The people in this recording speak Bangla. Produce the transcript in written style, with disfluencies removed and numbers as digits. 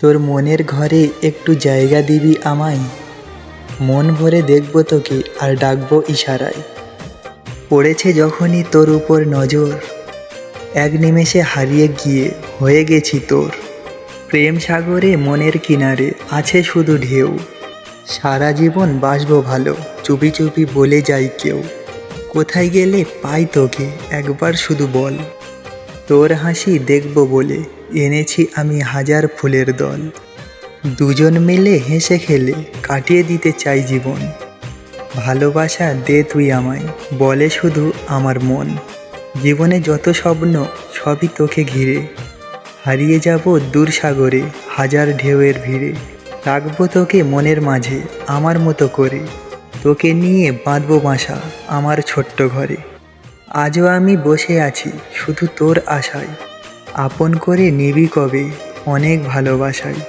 তোর মনের ঘরে একটু জায়গা দিবি আমায়, মন ভরে দেখব তোকে আর ডাকবো ইশারায়। পড়েছে যখনই তোর উপর নজর, এক নিমেষে হারিয়ে গিয়ে হয়ে গেছি তোর। প্রেম সাগরে মনের কিনারে আছে শুধু ঢেউ, সারা জীবন বাসবো ভালো, চুপি চুপি বলে যাই কেউ। কোথায় গেলে পাই তোকে একবার শুধু বল, তোর হাসি দেখব বলে এনেছি আমি হাজার ফুলের দল। দুজন মিলে হেসে খেলে কাটিয়ে দিতে চাই জীবন, ভালোবাসা দে তুই আমায় বলে শুধু আমার মন। জীবনে যত স্বপ্ন সবই তোকে ঘিরে, হারিয়ে যাব দূর সাগরে হাজার ঢেউয়ের ভিড়ে। রাখবো তোকে মনের মাঝে আমার মতো করে, তোকে নিয়ে বাঁধবো বাসা আমার ছোট্ট ঘরে। আজও আমি বসে আছি শুধু তোর আশায়, আপন করে নিবি কবে অনেক ভালোবাসায়।